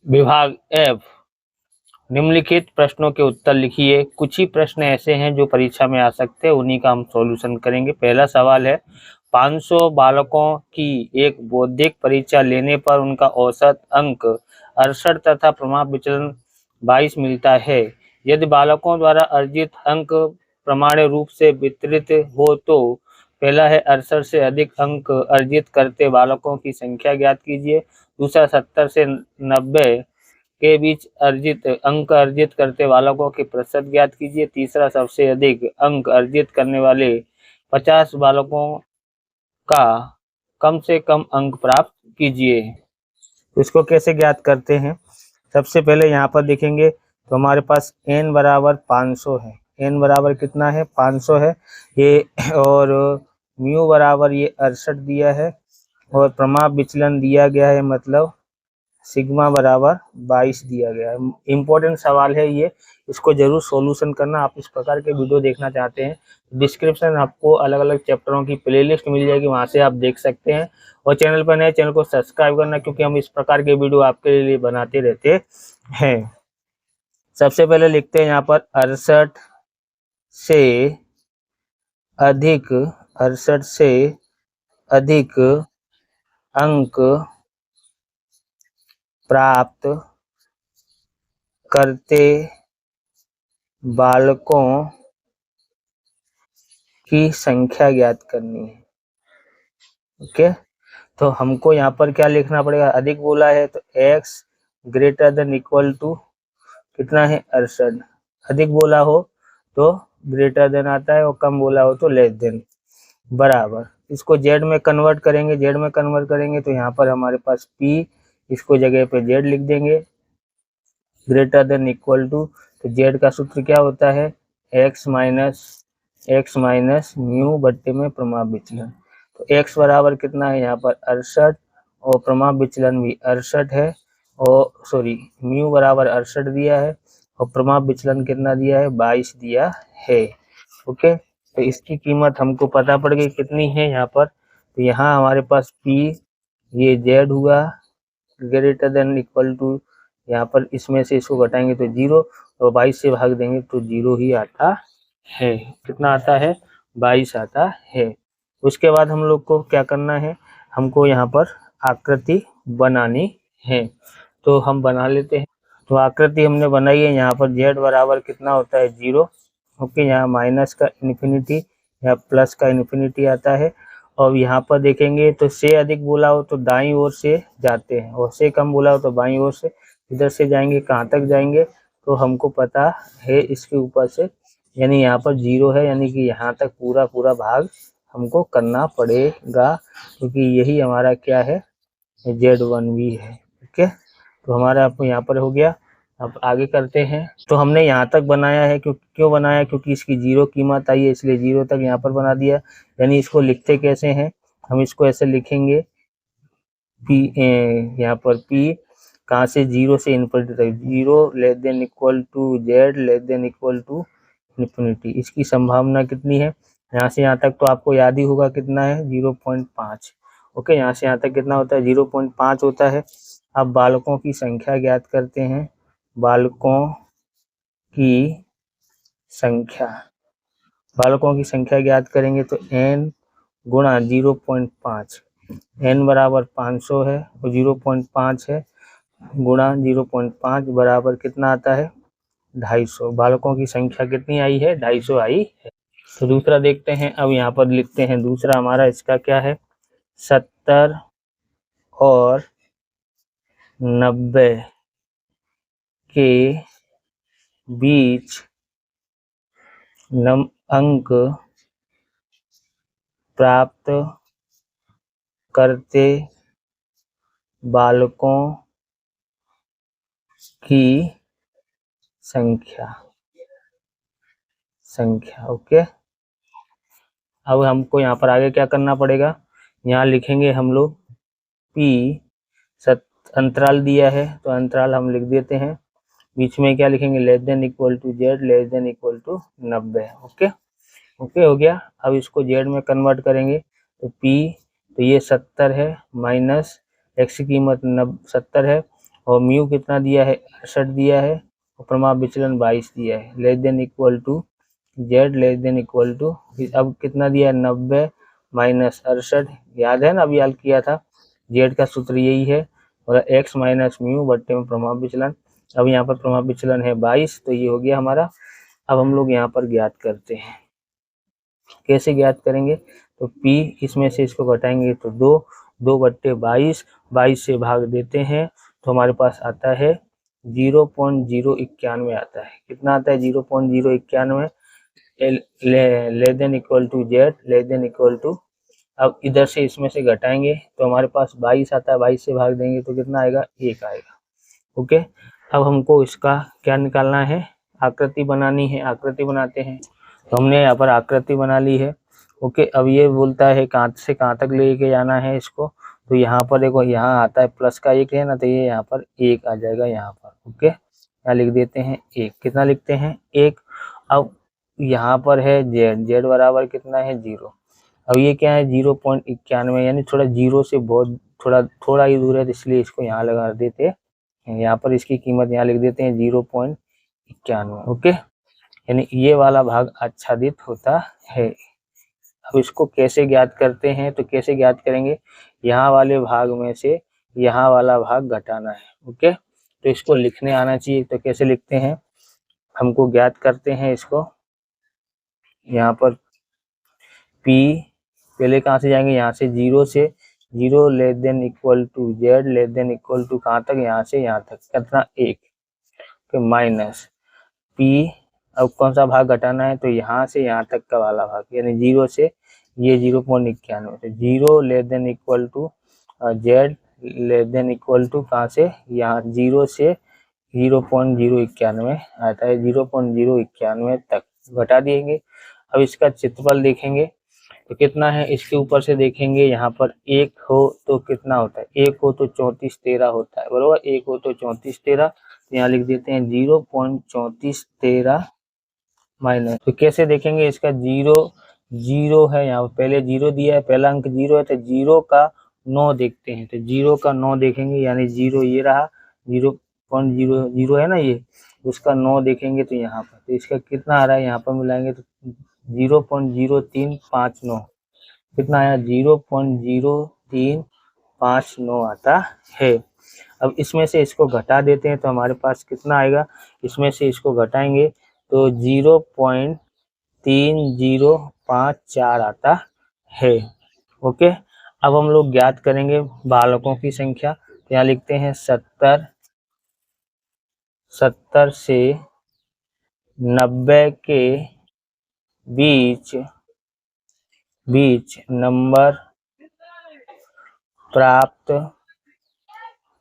विभाग एफ, निम्नलिखित प्रश्नों के उत्तर लिखिए। कुछ ही प्रश्न ऐसे हैं जो परीक्षा में आ सकते हैं, उन्हीं का हम सॉल्यूशन करेंगे। पहला सवाल है, 500 बालकों की एक बौद्धिक परीक्षा लेने पर उनका औसत अंक 68 तथा प्रमाण विचलन 22 मिलता है। यदि बालकों द्वारा अर्जित अंक प्रमाण्य रूप से वितरित हो तो पहला है 68 से अधिक अंक अर्जित करते बालकों की संख्या ज्ञात कीजिए। दूसरा 70 से 90 के बीच अंक अर्जित करते बालकों के प्रतिशत ज्ञात कीजिए। तीसरा, सबसे अधिक अंक अर्जित करने वाले 50 बालकों का कम से कम अंक प्राप्त कीजिए। तो इसको कैसे ज्ञात करते हैं? सबसे पहले यहाँ पर देखेंगे तो हमारे पास n बराबर 500 है। n बराबर कितना है? 500 है ये, और म्यू बराबर ये 68 दिया है, और प्रमाप विचलन दिया गया है, मतलब सिग्मा बराबर 22 दिया गया है। इम्पोर्टेंट सवाल है ये, इसको जरूर सॉल्यूशन करना। आप इस प्रकार के वीडियो देखना चाहते हैं, डिस्क्रिप्शन आपको अलग अलग चैप्टरों की प्लेलिस्ट मिल जाएगी, वहां से आप देख सकते हैं। और चैनल पर नए, चैनल को सब्सक्राइब करना, क्योंकि हम इस प्रकार के वीडियो आपके लिए बनाते रहते हैं। सबसे पहले लिखते हैं यहाँ पर 68 से अधिक अंक प्राप्त करते बालकों की संख्या ज्ञात करनी है। ओके, तो हमको यहाँ पर क्या लिखना पड़ेगा? अधिक बोला है तो x greater than equal to कितना है? 68। अधिक बोला हो तो ग्रेटर देन आता है, और कम बोला हो तो लेस देन, बराबर। इसको z में कन्वर्ट करेंगे, तो यहाँ पर हमारे पास p, इसको जगह पे z लिख देंगे, ग्रेटर देन इक्वल टू, तो z का सूत्र क्या होता है? x माइनस म्यू बट्टे में प्रमाप विचलन। तो x बराबर कितना है यहाँ पर? 68, और प्रमाप विचलन भी 68 है, और सॉरी म्यू बराबर 68 दिया है, और प्रमाप विचलन कितना दिया है? 22 दिया है। ओके, तो इसकी कीमत हमको पता पड़ गई कितनी है यहाँ पर। तो यहाँ हमारे पास p, ये z हुआ ग्रेटर देन इक्वल टू, यहाँ पर इसमें से इसको घटाएंगे तो 0, और 22 से भाग देंगे तो 0 ही आता है। कितना आता है? 22 आता है। उसके बाद हम लोग को क्या करना है? हमको यहाँ पर आकृति बनानी है, तो हम बना लेते हैं। तो आकृति हमने बनाई है। यहाँ पर z बराबर कितना होता है? 0। ओके, यहाँ माइनस का इन्फिनिटी या प्लस का इन्फिनिटी आता है। और यहाँ पर देखेंगे तो से अधिक बोला हो तो दाईं ओर से जाते हैं, और से कम बोला हो तो बाईं ओर से। इधर से जाएंगे, कहाँ तक जाएंगे? तो हमको पता है इसके ऊपर से, यानी यहाँ पर 0 है, यानी कि यहाँ तक पूरा भाग हमको करना पड़ेगा, क्योंकि यही हमारा क्या है? Z1 भी है। ओके, तो हमारा आपको यहाँ पर हो गया। अब आगे करते हैं। तो हमने यहाँ तक बनाया है, क्यों बनाया? क्योंकि इसकी 0 कीमत आई है, इसलिए 0 तक यहाँ पर बना दिया। यानी इसको लिखते कैसे हैं? हम इसको ऐसे लिखेंगे, p, यहाँ पर p कहाँ से? 0 से इन्फिनिटी तक, 0 less than equal to z less than equal to infinity. इसकी संभावना कितनी है? यहाँ से यहाँ तक तो आपको याद ही होगा कितना है? 0.5। ओके, यहाँ से यहाँ तक कितना होता है? 0.5 होता है। अब बालकों की संख्या ज्ञात करते हैं। बालकों की संख्या ज्ञात करेंगे तो n गुणा 0.5, n बराबर 500 है, और 0.5 है, गुणा 0.5 बराबर कितना आता है? 250। बालकों की संख्या कितनी आई है? 250 आई है। तो दूसरा देखते हैं। अब यहाँ पर लिखते हैं दूसरा हमारा, इसका क्या है? 70 और 90 के बीच अंक प्राप्त करते बालकों की संख्या। ओके, अब हमको यहाँ पर आगे क्या करना पड़ेगा? यहाँ लिखेंगे हम लोग p, अंतराल दिया है तो अंतराल हम लिख देते हैं। बीच में क्या लिखेंगे? Less than equal to z less than equal to 90। Okay, हो गया। अब इसको z में कन्वर्ट करेंगे तो p, तो ये 70 है, माइनस x की कीमत 70 है, और म्यू कितना दिया है 68 दिया है और प्रमाप विचलन 22 दिया है। Less than equal to z less than equal to अब कितना दिया है 90 माइनस 68 याद है ना अभी हल किया था। जेड का सूत्र यही है और एक्स माइनस म्यू बट्टे में प्रमाप विचलन। अब यहाँ पर प्रमाप विचलन है 22 तो ये हो गया हमारा। अब हम लोग यहाँ पर ज्ञात करते हैं। कैसे ज्ञात करेंगे तो P इसमें से इसको घटाएंगे तो 2 बट्टे 22 से भाग देते हैं तो हमारे पास आता है 0.091 आता है। कितना आता है 0.091 less than equal to z less than equal to. अब इधर से इसमें से घटाएंगे तो हमारे पास 22 आता है 22 से भाग देंगे तो कितना आएगा 1 आएगा। ओके अब हमको इसका क्या निकालना है आकृति बनानी है। आकृति बनाते हैं तो हमने यहाँ पर आकृति बना ली है। ओके अब ये बोलता है कहाँ से कहाँ तक लेके जाना है इसको तो यहाँ पर देखो यहाँ आता है प्लस का 1 है ना तो ये यहाँ पर 1 आ जाएगा यहाँ पर। ओके यहाँ लिख देते हैं 1 कितना लिखते हैं 1। अब यहाँ पर है जेड बराबर कितना है 0। अब ये क्या है 0.91 यानी थोड़ा जीरो से बहुत थोड़ा ही दूर है तो इसलिए इसको यहाँ लगा देते हैं। यहाँ पर इसकी कीमत यहाँ लिख देते हैं 0.91। ओके यानी ये वाला भाग आच्छादित होता है। अब इसको कैसे ज्ञात करते हैं तो कैसे ज्ञात करेंगे यहाँ वाले भाग में से यहाँ वाला भाग घटाना है। ओके तो इसको लिखने आना चाहिए तो कैसे लिखते हैं हमको ज्ञात करते हैं इसको। यहाँ पर P पहले कहाँ से जाएंगे यहाँ से 0 से 0 less than equal to z less than equal to कहाँ तक यहाँ से यहाँ तक कितना 1 माइनस P अब कौन सा भाग घटाना है तो यहाँ से यहाँ तक का वाला भाग यानी 0 से ये 0.91 तो 0 less than equal to z less than equal to कहाँ से यहाँ 0 से 0.091 आता है 0.091 तक घटा देंगे। अब इसका क्षेत्रफल देखेंगे तो कितना है इसके ऊपर से देखेंगे यहाँ पर 1 हो तो कितना होता है 1 हो तो 34 13 होता है बरोबर 1 हो तो 34 13 तो यहाँ लिख देते हैं 0.34 13 माइनस। तो कैसे देखेंगे इसका 0 है यहाँ पहले 0 दिया है पहला अंक 0 है तो 0 का 9 देखते हैं तो 0 का 9 देखेंगे यानी 0 ये रहा 0.00 है ना ये उसका 9 देखेंगे तो यहाँ पर तो इसका कितना आ रहा है यहाँ पर मिलाएंगे तो 0.0359 कितना आया 0.0359 आता है। अब इसमें से इसको घटा देते हैं तो हमारे पास कितना आएगा इसमें से इसको घटाएंगे तो 0.3054 आता है। ओके अब हम लोग ज्ञात करेंगे बालकों की संख्या तो यहाँ लिखते हैं 70 से 90 के बीच नंबर प्राप्त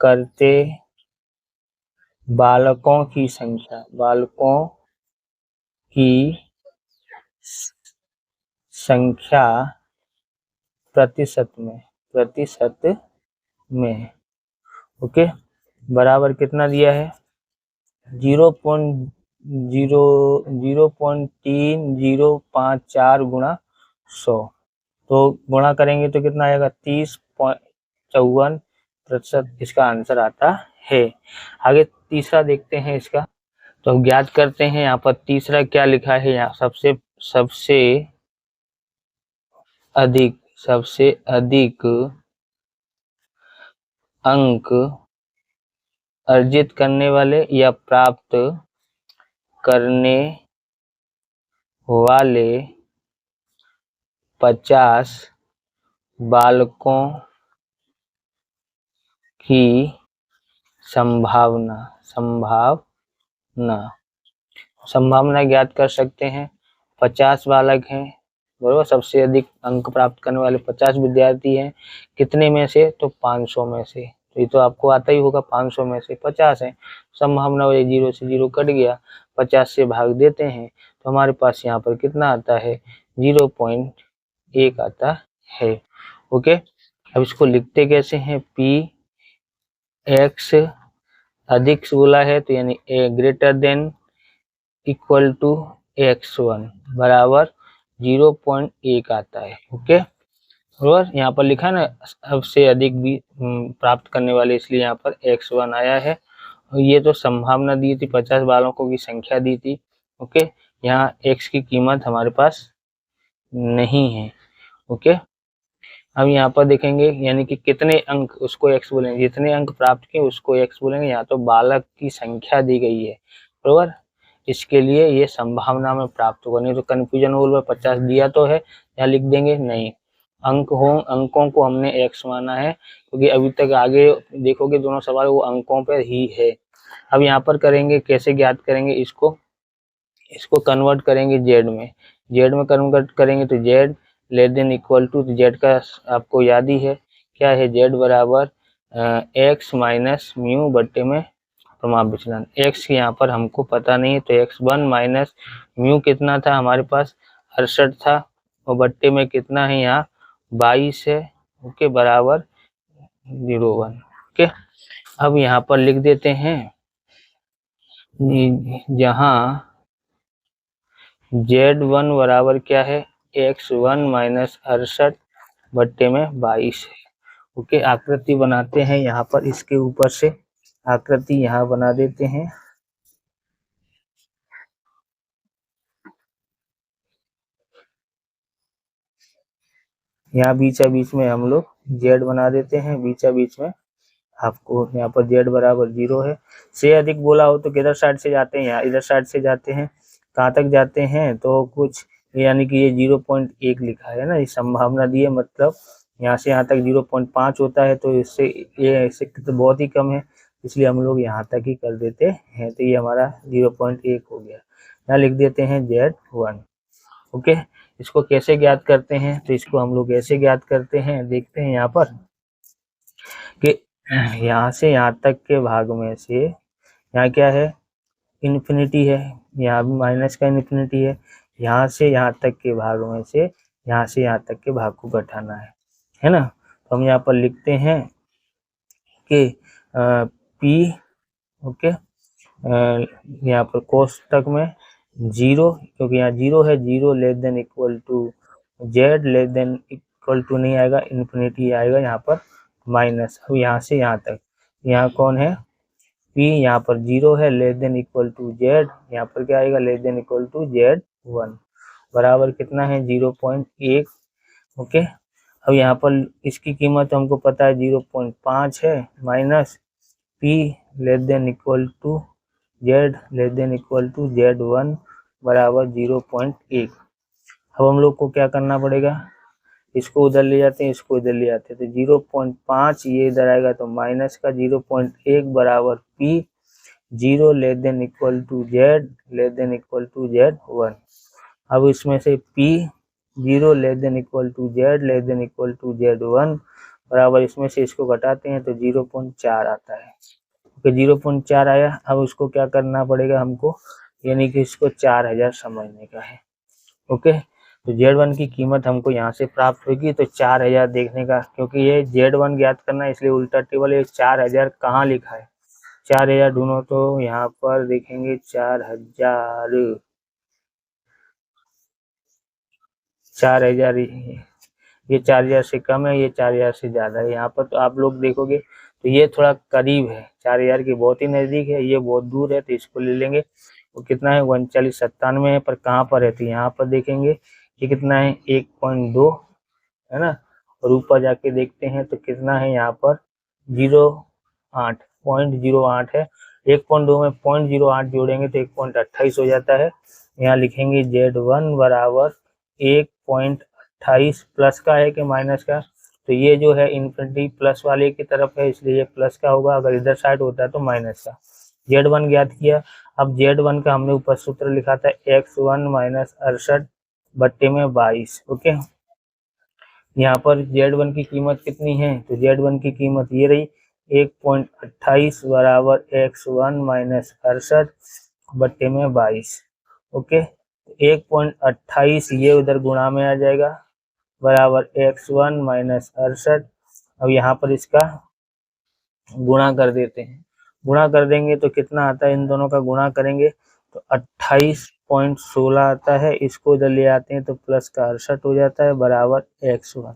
करते बालकों की संख्या प्रतिशत में ओके बराबर कितना दिया है 0.3054 गुणा 100 तो गुणा करेंगे तो कितना आएगा 30.54% इसका आंसर आता है। आगे तीसरा देखते हैं इसका तो हम ज्ञात करते हैं यहाँ पर तीसरा क्या लिखा है यहाँ सबसे अधिक अंक अर्जित करने वाले या प्राप्त करने वाले 50 बालकों की संभावना ज्ञात कर सकते हैं। 50 बालक हैं बराबर सबसे अधिक अंक प्राप्त करने वाले 50 विद्यार्थी हैं कितने में से तो 500 में से तो ये तो आपको आता ही होगा 500 में से 50 है संभावना 0 से 0 कट गया 50 से भाग देते हैं तो हमारे पास यहाँ पर कितना आता है 0.1 आता है। ओके अब इसको लिखते कैसे हैं P(x) अधिक बोला है तो यानी greater than equal to x1 बराबर 0.1 आता है। ओके और यहाँ पर लिखा है ना सबसे अधिक भी प्राप्त करने वाले, इसलिए यहाँ पर x1 आया है। ये तो संभावना दी थी, 50 बालकों की संख्या दी थी। ओके, यहाँ x की कीमत हमारे पास नहीं है। ओके, अब यहाँ पर देखेंगे यानी कि कितने अंक, उसको x बोलेंगे, जितने अंक प्राप्त किए उसको x बोलेंगे। यहाँ तो बालक की संख्या दी गई है, बरोबर, इसके लिए ये संभावना में प्राप्त होगा, नहीं तो कंफ्यूजन होगा। 50 दिया तो है, यहाँ लिख देंगे नहीं, अंकों को हमने x माना है, क्योंकि अभी तक आगे देखोगे दोनों सवाल वो अंकों पर ही है। अब यहाँ पर करेंगे, कैसे ज्ञात करेंगे इसको कन्वर्ट करेंगे जेड में कन्वर्ट करेंगे तो z less than equal to, z का आपको याद ही है क्या है, जेड बराबर एक्स माइनस म्यू बट्टे में प्रमाप विचलन। एक्स यहाँ पर हमको पता नहीं है, तो x1 माइनस म्यू कितना था हमारे पास, 68 था, और बट्टे में कितना है यहाँ 22 है। ओके, बराबर 0,1। ओके, अब यहाँ पर लिख देते हैं जहाँ Z1 बराबर क्या है, x1 माइनस 68 बट्टे में 22 है। ओके, आकृति बनाते हैं यहाँ पर, इसके ऊपर से आकृति यहाँ बना देते हैं। यहाँ बीचा बीच में हम लोग z बना देते हैं, बीचा बीच में आपको यहाँ पर z बराबर 0 है। से अधिक बोला हो तो किधर साइड से जाते हैं, यहाँ इधर साइड से जाते हैं। कहाँ तक जाते हैं, तो कुछ यानी कि ये 0.1 लिखा है ना, ये संभावना दी है, मतलब यहाँ से यहाँ तक 0.5 होता है, तो इससे ये इससे तो बहुत ही कम है, इसलिए हम लोग यहाँ तक ही कर देते हैं, तो ये हमारा 0.1 हो गया। यहाँ लिख देते हैं Z1। ओके, इसको कैसे ज्ञात करते हैं, तो इसको हम लोग ऐसे ज्ञात करते हैं, देखते हैं यहाँ पर कि यहाँ से यहाँ तक के भाग में से यहाँ क्या है, इन्फिनिटी है, यहाँ भी माइनस का इन्फिनिटी है, यहाँ से यहाँ तक के भाग में से यहाँ से यहाँ तक के भाग को घटाना है ना। तो हम यहाँ पर लिखते हैं कि P, ओके, यहाँ पर कोष्टक में 0, क्योंकि यहाँ 0 है, 0 less than equal to z less than equal to नहीं आएगा, इन्फिनिटी आएगा यहाँ पर माइनस। अब यहाँ से यहाँ तक, यहाँ कौन है P, यहाँ पर 0 है, less than equal to z, यहाँ पर क्या आएगा, less than equal to Z1 बराबर कितना है 0.1। ओके, अब यहाँ पर इसकी कीमत हमको पता है 0.5 है, minus P less than equal to z less than equal to Z1 बराबर 0.1। अब हम लोग को क्या करना पड़ेगा, इसको उधर ले जाते हैं, इसको इधर ले जाते हैं, तो 0.5 ये इधर आएगा, तो माइनस का 0.1 बराबर P 0 less than equal to Z less than equal to Z1। अब इसमें से P 0 less than equal to Z less than equal to Z1 बराबर, इसमें से इसको घटाते हैं तो 0.4 आता है। ओके, 0.4 आया। अब उसको क्या करना पड़ेगा हमको, यानी कि इसको 4000 समझने का है। ओके, तो Z1 की कीमत हमको यहाँ से प्राप्त होगी, तो 4000 देखने का, क्योंकि ये Z1 ज्ञात करना है इसलिए उल्टा टेबल, ये 4000 कहाँ लिखा है, 4000 ढूंढो, तो यहाँ पर देखेंगे 4000 ये 4000 से कम है, ये 4000 से ज़्यादा है। यहाँ पर तो आप लोग देखोगे तो ये थोड़ा करीब है, 4000 के बहुत ही नज़दीक है, ये बहुत दूर है, तो इसको ले लेंगे। वो कितना है 3997 है, पर कहाँ पर है, तो यहाँ पर देखेंगे ये कितना है 1.2 है ना, और ऊपर जाके देखते हैं तो कितना है यहाँ पर 0.08 है। 1.2 में 0.08 जोड़ेंगे तो 1.28 हो जाता है। यहाँ लिखेंगे Z1 बराबर 1.28 प्लस का है कि माइनस का, तो ये जो है इन्फिनिटी प्लस वाले की तरफ है, इसलिए ये प्लस का होगा, अगर इधर साइड होता है तो माइनस का। Z1 ज्ञात किया। अब Z1 का हमने ऊपर सूत्र लिखा था x1 माइनस 68 बट्टे में 22। ओके, यहाँ पर Z1 की कीमत कितनी है, तो Z1 की कीमत ये रही 1.28 बराबर x1 माइनस 68 बट्टे में 22। ओके, 1.28 ये उधर गुणा में आ जाएगा बराबर x1 माइनस 68। अब यहाँ पर इसका गुणा कर देते हैं, गुणा कर देंगे तो कितना आता है, इन दोनों का गुणा करेंगे तो 28.16 आता है, इसको इधर ले आते हैं तो प्लस का 68 हो जाता है बराबर x1।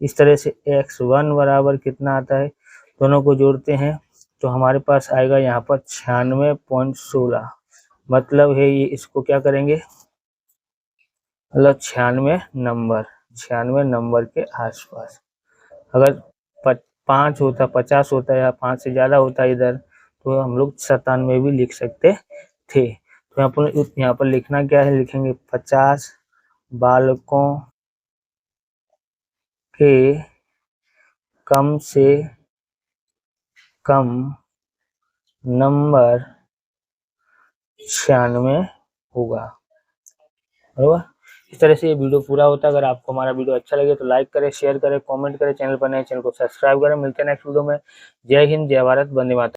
इस तरह से x1 बराबर कितना आता है, दोनों को जोड़ते हैं तो हमारे पास आएगा यहाँ पर 96.16। मतलब है ये इसको क्या करेंगे, मतलब 96 नंबर के आसपास। अगर 5 होता, 50 होता या 5 से ज़्यादा होता इधर, तो हम लोग 97 भी लिख सकते थे। तो यहाँ पर लिखना क्या है, लिखेंगे 50 बालकों के कम से कम नंबर 96 होगा, बराबर। इस तरह से ये वीडियो पूरा होता है। अगर आपको हमारा वीडियो अच्छा लगे तो लाइक करें, शेयर करें, कमेंट करें, चैनल पर नए चैनल को सब्सक्राइब करें। मिलते हैं नेक्स्ट वीडियो में। जय हिंद, जय भारत, वंदे मातरम।